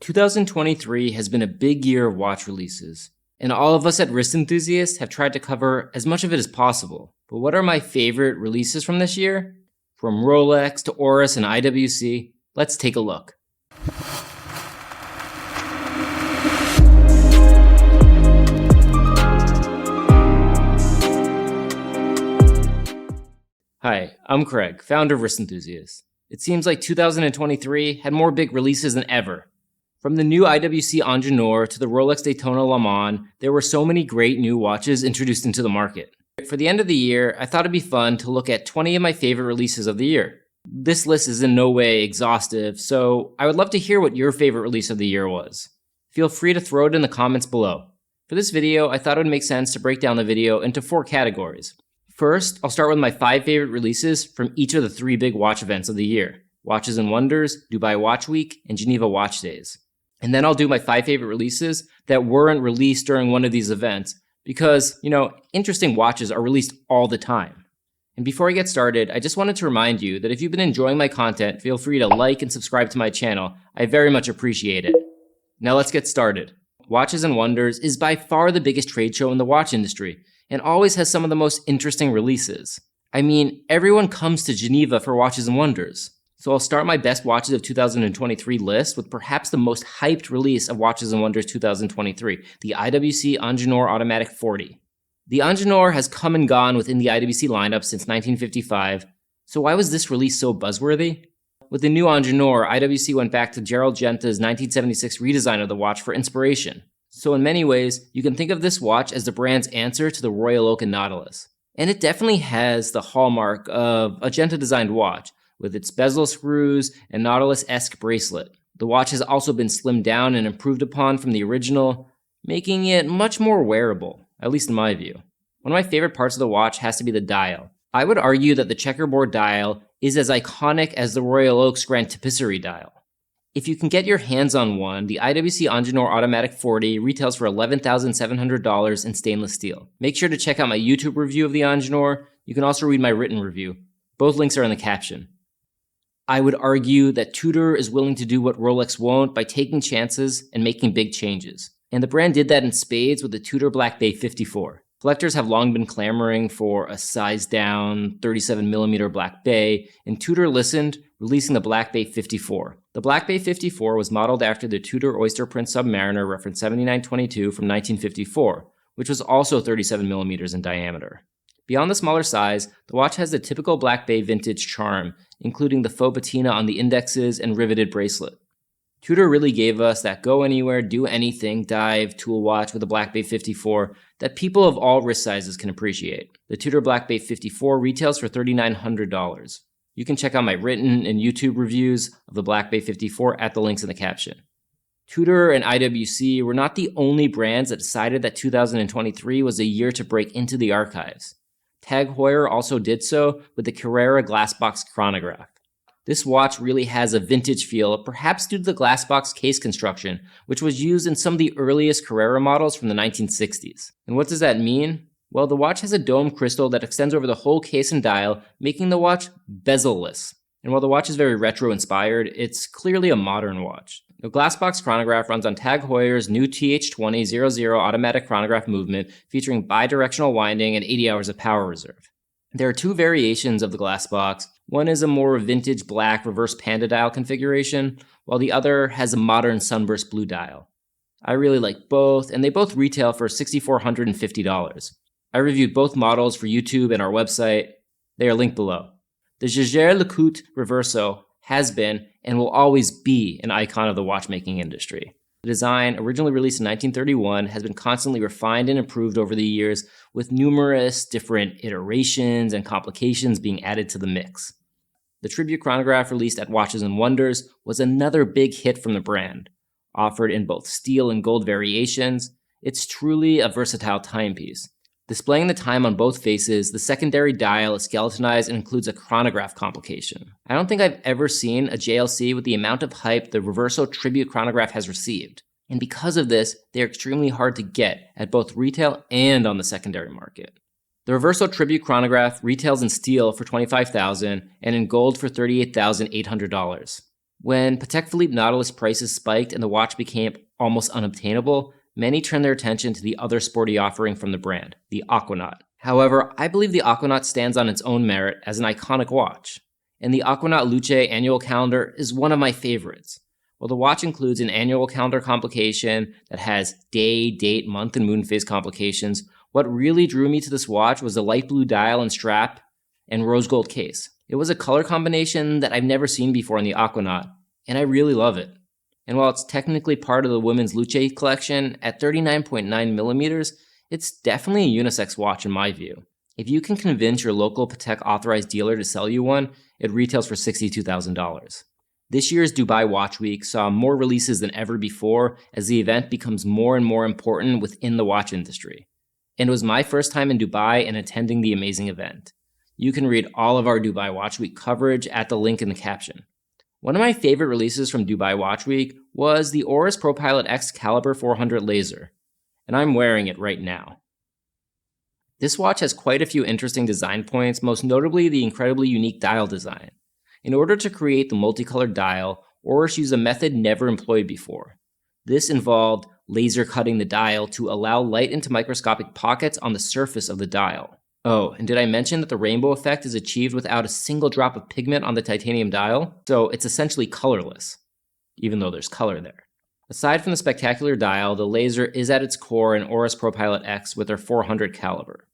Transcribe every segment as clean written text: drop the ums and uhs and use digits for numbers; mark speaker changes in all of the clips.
Speaker 1: 2023 has been a big year of watch releases, and all of us at Wrist Enthusiasts have tried to cover as much of it as possible. But what are my favorite releases from this year? From Rolex to Oris and IWC, let's take a look. Hi, I'm Craig, founder of Wrist Enthusiasts. It seems like 2023 had more big releases than ever. From the new IWC Ingenieur to the Rolex Daytona Le Mans, there were so many great new watches introduced into the market. For the end of the year, I thought it'd be fun to look at 20 of my favorite releases of the year. This list is in no way exhaustive, so I would love to hear what your favorite release of the year was. Feel free to throw it in the comments below. For this video, I thought it would make sense to break down the video into 4 categories. First, I'll start with my 5 favorite releases from each of the 3 big watch events of the year: Watches and Wonders, Dubai Watch Week, and Geneva Watch Days. And then I'll do my 5 favorite releases that weren't released during one of these events because, interesting watches are released all the time. And before I get started, I just wanted to remind you that if you've been enjoying my content, feel free to like and subscribe to my channel. I very much appreciate it. Now let's get started. Watches and Wonders is by far the biggest trade show in the watch industry and always has some of the most interesting releases. I mean, everyone comes to Geneva for Watches and Wonders. So I'll start my best watches of 2023 list with perhaps the most hyped release of Watches and Wonders 2023, the IWC Ingenieur Automatic 40. The Ingenieur has come and gone within the IWC lineup since 1955, so why was this release so buzzworthy? With the new Ingenieur, IWC went back to Gerald Genta's 1976 redesign of the watch for inspiration. So in many ways, you can think of this watch as the brand's answer to the Royal Oak and Nautilus. And it definitely has the hallmark of a Genta-designed watch, with its bezel screws and Nautilus-esque bracelet. The watch has also been slimmed down and improved upon from the original, making it much more wearable, at least in my view. One of my favorite parts of the watch has to be the dial. I would argue that the checkerboard dial is as iconic as the Royal Oak's Grand Tapisserie dial. If you can get your hands on one, the IWC Ingenieur Automatic 40 retails for $11,700 in stainless steel. Make sure to check out my YouTube review of the Ingenieur. You can also read my written review. Both links are in the caption. I would argue that Tudor is willing to do what Rolex won't by taking chances and making big changes. And the brand did that in spades with the Tudor Black Bay 54. Collectors have long been clamoring for a size-down 37mm Black Bay, and Tudor listened, releasing the Black Bay 54. The Black Bay 54 was modeled after the Tudor Oyster Print Submariner reference 7922 from 1954, which was also 37mm in diameter. Beyond the smaller size, the watch has the typical Black Bay vintage charm, including the faux patina on the indexes and riveted bracelet. Tudor really gave us that go anywhere, do anything, dive tool watch with a Black Bay 54 that people of all wrist sizes can appreciate. The Tudor Black Bay 54 retails for $3,900. You can check out my written and YouTube reviews of the Black Bay 54 at the links in the caption. Tudor and IWC were not the only brands that decided that 2023 was a year to break into the archives. Tag Heuer also did so with the Carrera Glassbox Chronograph. This watch really has a vintage feel, perhaps due to the glassbox case construction, which was used in some of the earliest Carrera models from the 1960s. And what does that mean? Well, the watch has a dome crystal that extends over the whole case and dial, making the watch bezel-less. And while the watch is very retro-inspired, it's clearly a modern watch. The Glassbox Chronograph runs on Tag Heuer's new TH2000 automatic chronograph movement, featuring bidirectional winding and 80 hours of power reserve. There are 2 variations of the Glassbox. One is a more vintage black reverse panda dial configuration, while the other has a modern sunburst blue dial. I really like both, and they both retail for $6,450. I reviewed both models for YouTube and our website. They are linked below. The Jaeger-LeCoultre Reverso has been and will always be an icon of the watchmaking industry. The design, originally released in 1931, has been constantly refined and improved over the years, with numerous different iterations and complications being added to the mix. The Tribute Chronograph released at Watches and Wonders was another big hit from the brand. Offered in both steel and gold variations, it's truly a versatile timepiece. Displaying the time on both faces, the secondary dial is skeletonized and includes a chronograph complication. I don't think I've ever seen a JLC with the amount of hype the Reverso Tribute Chronograph has received. And because of this, they're extremely hard to get at both retail and on the secondary market. The Reverso Tribute Chronograph retails in steel for $25,000 and in gold for $38,800. When Patek Philippe Nautilus prices spiked and the watch became almost unobtainable, many turned their attention to the other sporty offering from the brand, the Aquanaut. However, I believe the Aquanaut stands on its own merit as an iconic watch, and the Aquanaut Luce annual calendar is one of my favorites. While the watch includes an annual calendar complication that has day, date, month, and moon phase complications, what really drew me to this watch was the light blue dial and strap and rose gold case. It was a color combination that I've never seen before in the Aquanaut, and I really love it. And while it's technically part of the women's Luce collection, at 39.9 millimeters, it's definitely a unisex watch in my view. If you can convince your local Patek authorized dealer to sell you one, it retails for $62,000. This year's Dubai Watch Week saw more releases than ever before as the event becomes more and more important within the watch industry. And it was my first time in Dubai and attending the amazing event. You can read all of our Dubai Watch Week coverage at the link in the caption. One of my favorite releases from Dubai Watch Week was the Oris ProPilot X Caliber 400 laser, and I'm wearing it right now. This watch has quite a few interesting design points, most notably the incredibly unique dial design. In order to create the multicolored dial, Oris used a method never employed before. This involved laser cutting the dial to allow light into microscopic pockets on the surface of the dial. Oh, and did I mention that the rainbow effect is achieved without a single drop of pigment on the titanium dial? So it's essentially colorless, even though there's color there. Aside from the spectacular dial, the laser is at its core an Oris ProPilot X with their 400 caliber,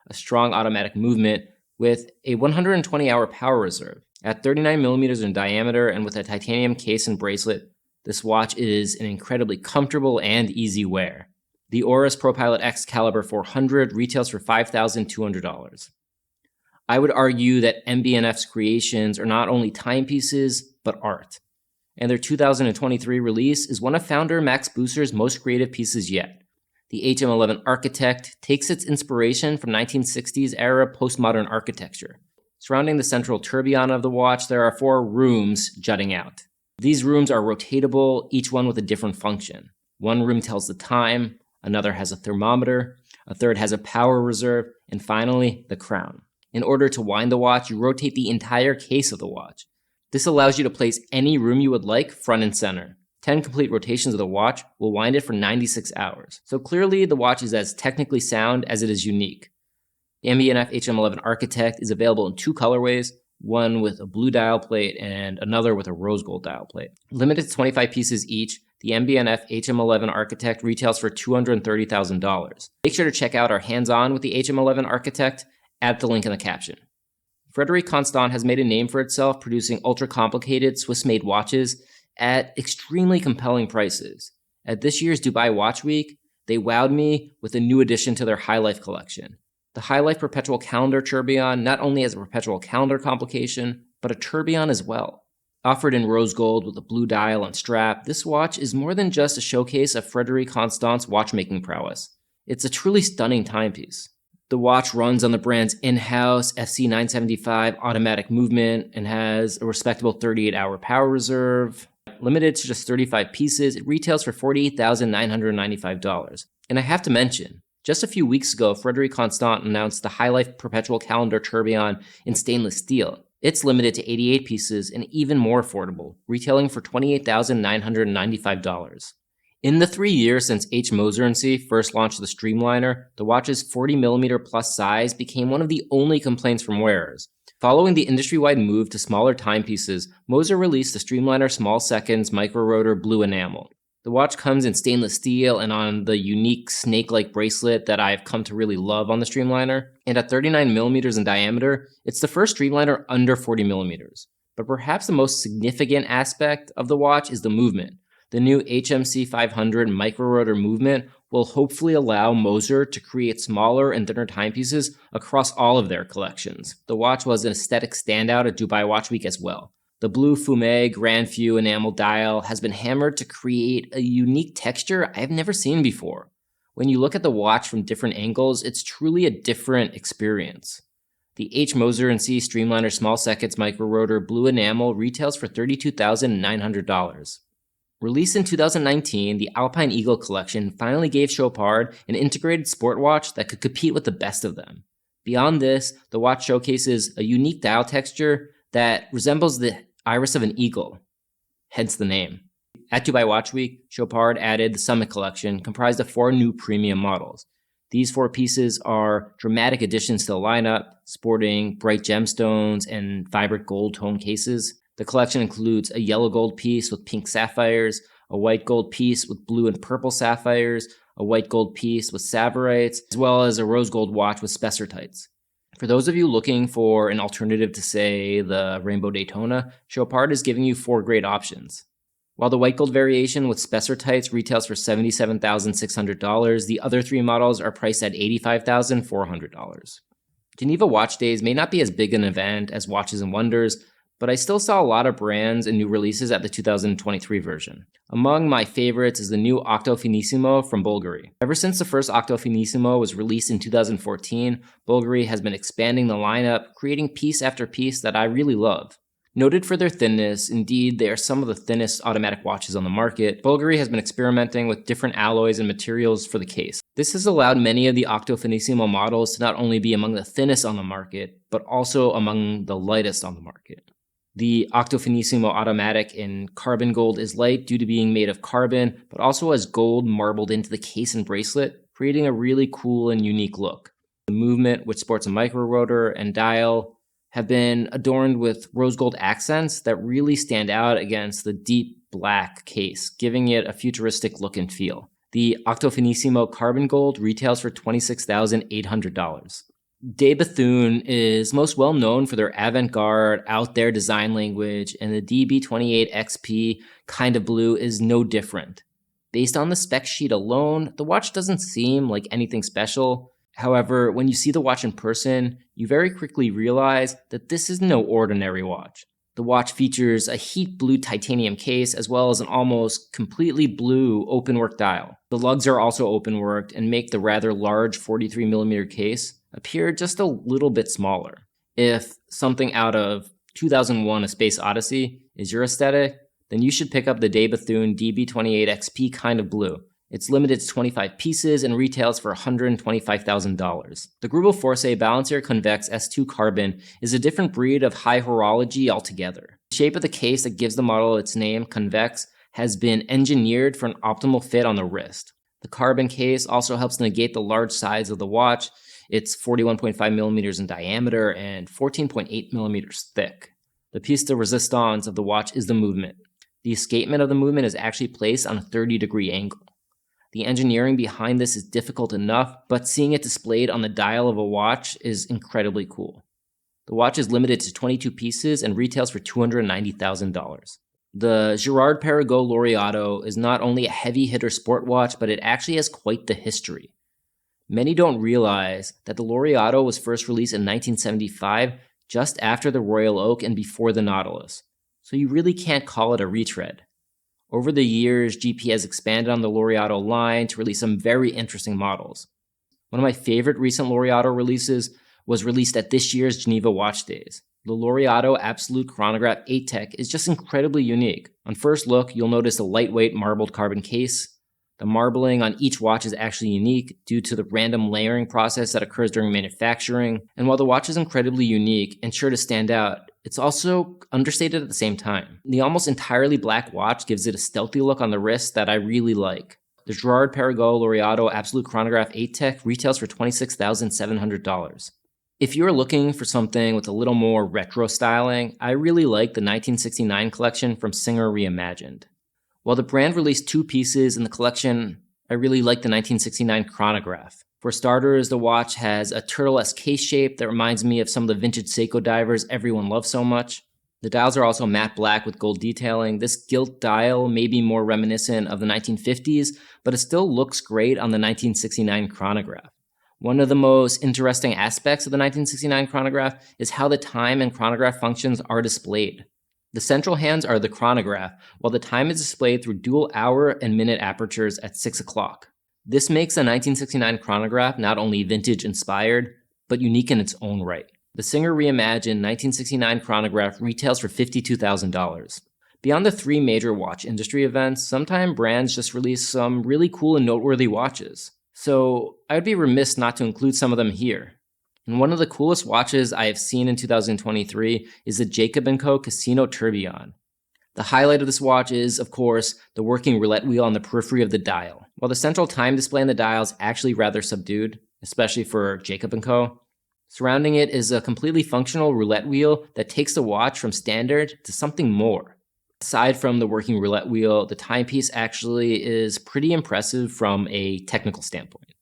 Speaker 1: a strong automatic movement with a 120-hour power reserve. At 39 millimeters in diameter and with a titanium case and bracelet, this watch is an incredibly comfortable and easy wear. The Oris ProPilot X Caliber 400 retails for $5,200. I would argue that MB&F's creations are not only timepieces, but art. And their 2023 release is one of founder Max Busser's most creative pieces yet. The HM11 Architect takes its inspiration from 1960s era postmodern architecture. Surrounding the central tourbillon of the watch, there are 4 rooms jutting out. These rooms are rotatable, each one with a different function. One room tells the time, another has a thermometer, a third has a power reserve, and finally, the crown. In order to wind the watch, you rotate the entire case of the watch. This allows you to place any room you would like front and center. 10 complete rotations of the watch will wind it for 96 hours. So clearly, the watch is as technically sound as it is unique. The MB&F HM11 Architect is available in 2 colorways, one with a blue dial plate and another with a rose gold dial plate. Limited to 25 pieces each, the MB&F HM11 Architect retails for $230,000. Make sure to check out our hands-on with the HM11 Architect at the link in the caption. Frederic Constant has made a name for itself producing ultra-complicated Swiss-made watches at extremely compelling prices. At this year's Dubai Watch Week, they wowed me with a new addition to their High Life collection. The High Life Perpetual Calendar tourbillon not only has a perpetual calendar complication, but a tourbillon as well. Offered in rose gold with a blue dial and strap, this watch is more than just a showcase of Frederic Constant's watchmaking prowess. It's a truly stunning timepiece. The watch runs on the brand's in-house FC975 automatic movement and has a respectable 38-hour power reserve. Limited to just 35 pieces, it retails for $48,995. And I have to mention, just a few weeks ago, Frederic Constant announced the High Life Perpetual Calendar tourbillon in stainless steel. It's limited to 88 pieces and even more affordable, retailing for $28,995. In the 3 years since H. Moser & C. first launched the Streamliner, the watch's 40mm plus size became one of the only complaints from wearers. Following the industry-wide move to smaller timepieces, Moser released the Streamliner Small Seconds Micro-Rotor Blue Enamel. The watch comes in stainless steel and on the unique snake-like bracelet that I've come to really love on the Streamliner. And at 39mm in diameter, it's the first Streamliner under 40mm. But perhaps the most significant aspect of the watch is the movement. The new HMC 500 micro-rotor movement will hopefully allow Moser to create smaller and thinner timepieces across all of their collections. The watch was an aesthetic standout at Dubai Watch Week as well. The blue Fume Grand Few enamel dial has been hammered to create a unique texture I've never seen before. When you look at the watch from different angles, it's truly a different experience. The H. Moser & C. Streamliner Small Seconds Micro-Rotor Blue Enamel retails for $32,900. Released in 2019, the Alpine Eagle collection finally gave Chopard an integrated sport watch that could compete with the best of them. Beyond this, the watch showcases a unique dial texture that resembles the iris of an eagle. hence the name. At Dubai Watch Week, Chopard added the Summit Collection, comprised of 4 new premium models. These 4 pieces are dramatic additions to the lineup, sporting bright gemstones and vibrant gold tone cases. The collection includes a yellow gold piece with pink sapphires, a white gold piece with blue and purple sapphires, a white gold piece with savorites, as well as a rose gold watch with spessartites. For those of you looking for an alternative to, say, the Rainbow Daytona, Chopard is giving you 4 great options. While the white gold variation with spessartites retails for $77,600, the other 3 models are priced at $85,400. Geneva Watch Days may not be as big an event as Watches and Wonders, but I still saw a lot of brands and new releases at the 2023 version. Among my favorites is the new Octo Finissimo from Bulgari. Ever since the first Octo Finissimo was released in 2014, Bulgari has been expanding the lineup, creating piece after piece that I really love. Noted for their thinness, indeed, they are some of the thinnest automatic watches on the market, Bulgari has been experimenting with different alloys and materials for the case. This has allowed many of the Octo Finissimo models to not only be among the thinnest on the market, but also among the lightest on the market. The Octo Finissimo automatic in carbon gold is light due to being made of carbon, but also has gold marbled into the case and bracelet, creating a really cool and unique look. The movement, which sports a micro rotor and dial, have been adorned with rose gold accents that really stand out against the deep black case, giving it a futuristic look and feel. The Octo Finissimo carbon gold retails for $26,800. De Bethune is most well known for their avant-garde, out-there design language, and the DB28XP kind of blue is no different. Based on the spec sheet alone, the watch doesn't seem like anything special. However, when you see the watch in person, you very quickly realize that this is no ordinary watch. The watch features a heat blue titanium case as well as an almost completely blue open-work dial. The lugs are also open-worked and make the rather large 43mm case appear just a little bit smaller. If something out of 2001: A Space Odyssey is your aesthetic, then you should pick up the De Bethune DB28XP kind of blue. It's limited to 25 pieces and retails for $125,000. The Grupo Force Balancier Convex S2 Carbon is a different breed of high horology altogether. The shape of the case that gives the model its name, Convex, has been engineered for an optimal fit on the wrist. The carbon case also helps negate the large size of the watch. It's 41.5mm in diameter and 14.8mm thick. The piece de resistance of the watch is the movement. The escapement of the movement is actually placed on a 30-degree angle. The engineering behind this is difficult enough, but seeing it displayed on the dial of a watch is incredibly cool. The watch is limited to 22 pieces and retails for $290,000. The Girard Perregaux Laureato is not only a heavy hitter sport watch, but it actually has quite the history. Many don't realize that the Laureato was first released in 1975, just after the Royal Oak and before the Nautilus, so you really can't call it a retread. Over the years, GP has expanded on the Laureato line to release some very interesting models. One of my favorite recent Laureato releases was released at this year's Geneva Watch Days. The Laureato Absolute Chronograph 8 Tech is just incredibly unique. On first look, you'll notice the lightweight marbled carbon case. The marbling on each watch is actually unique due to the random layering process that occurs during manufacturing. And while the watch is incredibly unique and sure to stand out, it's also understated at the same time. The almost entirely black watch gives it a stealthy look on the wrist that I really like. The Girard Perregaux Laureato Absolute Chronograph 8 Tech retails for $26,700. If you're looking for something with a little more retro styling, I really like the 1969 collection from Singer Reimagined. While the brand released 2 pieces in the collection, I really like the 1969 chronograph. For starters, the watch has a turtle-esque case shape that reminds me of some of the vintage Seiko divers everyone loves so much. The dials are also matte black with gold detailing. This gilt dial may be more reminiscent of the 1950s, but it still looks great on the 1969 chronograph. One of the most interesting aspects of the 1969 chronograph is how the time and chronograph functions are displayed. The central hands are the chronograph, while the time is displayed through dual hour and minute apertures at 6 o'clock. This makes the 1969 chronograph not only vintage-inspired, but unique in its own right. The Singer Reimagined 1969 chronograph retails for $52,000. Beyond the 3 major watch industry events, sometimes brands just release some really cool and noteworthy watches. So I'd be remiss not to include some of them here. And one of the coolest watches I have seen in 2023 is the Jacob & Co. Casino Tourbillon. The highlight of this watch is, of course, the working roulette wheel on the periphery of the dial. While the central time display on the dial is actually rather subdued, especially for Jacob & Co., surrounding it is a completely functional roulette wheel that takes the watch from standard to something more. Aside from the working roulette wheel, the timepiece actually is pretty impressive from a technical standpoint.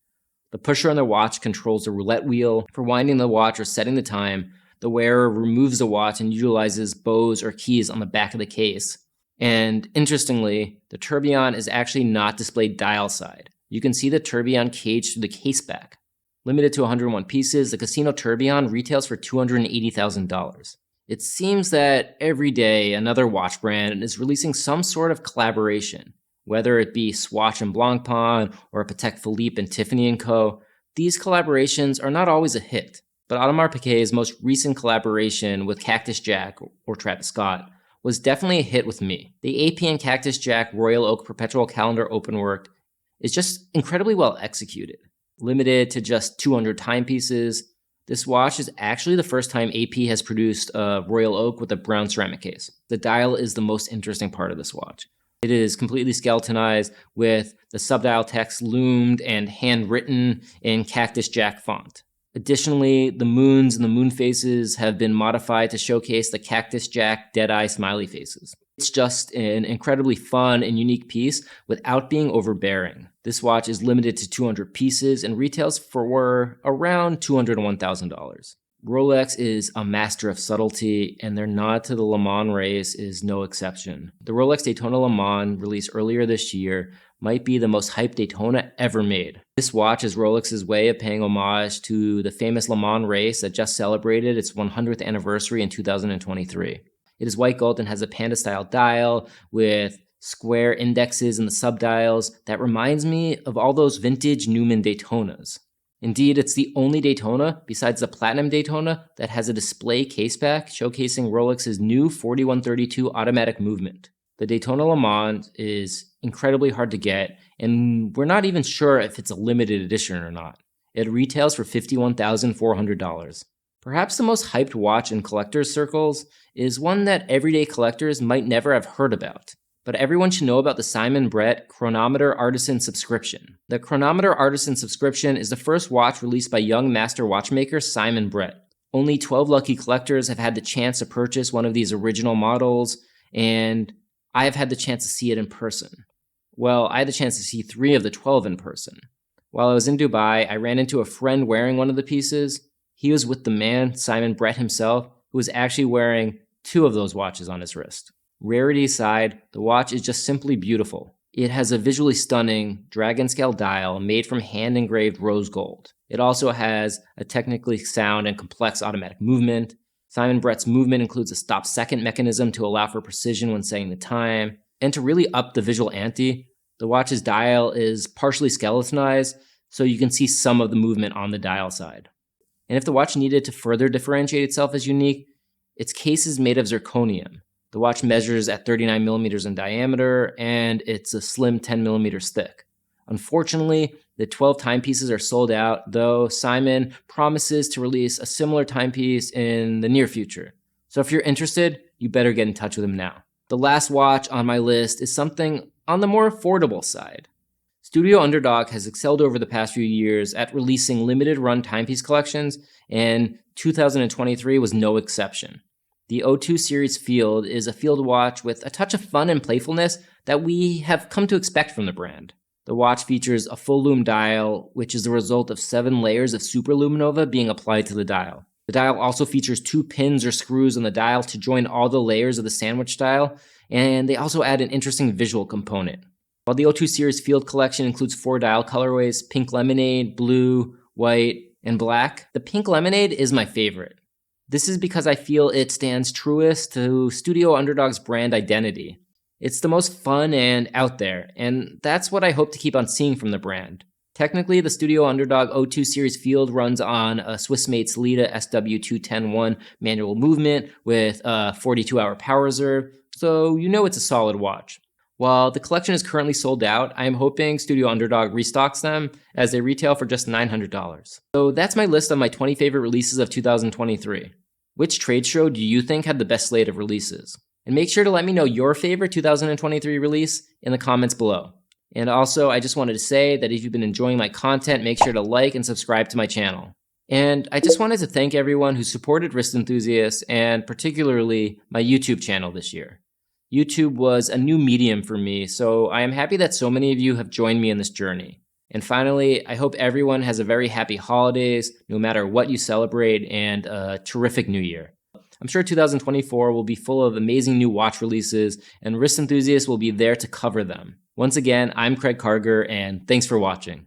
Speaker 1: The pusher on the watch controls the roulette wheel. For winding the watch or setting the time, the wearer removes the watch and utilizes bows or keys on the back of the case. And interestingly, the tourbillon is actually not displayed dial side. You can see the tourbillon cage through the case back. Limited to 101 pieces, the Casino tourbillon retails for $280,000. It seems that every day another watch brand is releasing some sort of collaboration, whether it be Swatch and Blancpain or Patek Philippe and Tiffany & Co. These collaborations are not always a hit, but Audemars Piguet's most recent collaboration with Cactus Jack or Travis Scott was definitely a hit with me. The AP and Cactus Jack Royal Oak Perpetual Calendar Openwork is just incredibly well executed. Limited to just 200 timepieces, this watch is actually the first time AP has produced a Royal Oak with a brown ceramic case. The dial is the most interesting part of this watch. It is completely skeletonized with the subdial text loomed and handwritten in Cactus Jack font. Additionally, the moons and the moon faces have been modified to showcase the Cactus Jack Deadeye smiley faces. It's just an incredibly fun and unique piece without being overbearing. This watch is limited to 200 pieces and retails for around $201,000. Rolex is a master of subtlety, and their nod to the Le Mans race is no exception. The Rolex Daytona Le Mans, released earlier this year, might be the most hyped Daytona ever made. This watch is Rolex's way of paying homage to the famous Le Mans race that just celebrated its 100th anniversary in 2023. It is white gold and has a panda-style dial with square indexes in the subdials that reminds me of all those vintage Newman Daytonas. Indeed, it's the only Daytona, besides the Platinum Daytona, that has a display caseback showcasing Rolex's new 4132 automatic movement. The Daytona Le Mans is incredibly hard to get, and we're not even sure if it's a limited edition or not. It retails for $51,400. Perhaps the most hyped watch in collectors' circles is one that everyday collectors might never have heard about. But everyone should know about the Simon Brett Chronometer Artisan subscription. The Chronometer Artisan subscription is the first watch released by young master watchmaker Simon Brett. Only 12 lucky collectors have had the chance to purchase one of these original models, and I have had the chance to see it in person. Well, I had the chance to see 3 of the 12 in person. While I was in Dubai, I ran into a friend wearing one of the pieces. He was with the man, Simon Brett himself, who was actually wearing 2 of those watches on his wrist. Rarity aside, the watch is just simply beautiful. It has a visually stunning dragon scale dial made from hand-engraved rose gold. It also has a technically sound and complex automatic movement. Simon Brett's movement includes a stop-second mechanism to allow for precision when setting the time. And to really up the visual ante, the watch's dial is partially skeletonized, so you can see some of the movement on the dial side. And if the watch needed to further differentiate itself as unique, its case is made of zirconium. The watch measures at 39 millimeters in diameter, and it's a slim 10 millimeters thick. Unfortunately, the 12 timepieces are sold out, though Simon promises to release a similar timepiece in the near future. So if you're interested, you better get in touch with him now. The last watch on my list is something on the more affordable side. Studio Underdog has excelled over the past few years at releasing limited run timepiece collections, and 2023 was no exception. The O2 Series Field is a field watch with a touch of fun and playfulness that we have come to expect from the brand. The watch features a full lume dial, which is the result of 7 layers of superluminova being applied to the dial. The dial also features 2 pins or screws on the dial to join all the layers of the sandwich dial, and they also add an interesting visual component. While the O2 Series Field collection includes 4 dial colorways, pink lemonade, blue, white, and black, the pink lemonade is my favorite. This is because I feel it stands truest to Studio Underdog's brand identity. It's the most fun and out there, and that's what I hope to keep on seeing from the brand. Technically, the Studio Underdog O2 Series Field runs on a Swiss-made Sellita SW2101 manual movement with a 42-hour power reserve, so you know it's a solid watch. While the collection is currently sold out, I am hoping Studio Underdog restocks them as they retail for just $900. So that's my list of my 20 favorite releases of 2023. Which trade show do you think had the best slate of releases? And make sure to let me know your favorite 2023 release in the comments below. And also, I just wanted to say that if you've been enjoying my content, make sure to like and subscribe to my channel. And I just wanted to thank everyone who supported wrist enthusiasts and particularly my YouTube channel this year. YouTube was a new medium for me, so I am happy that so many of you have joined me in this journey. And finally, I hope everyone has a very happy holidays, no matter what you celebrate, and a terrific new year. I'm sure 2024 will be full of amazing new watch releases, and wrist enthusiasts will be there to cover them. Once again, I'm Craig Carger, and thanks for watching.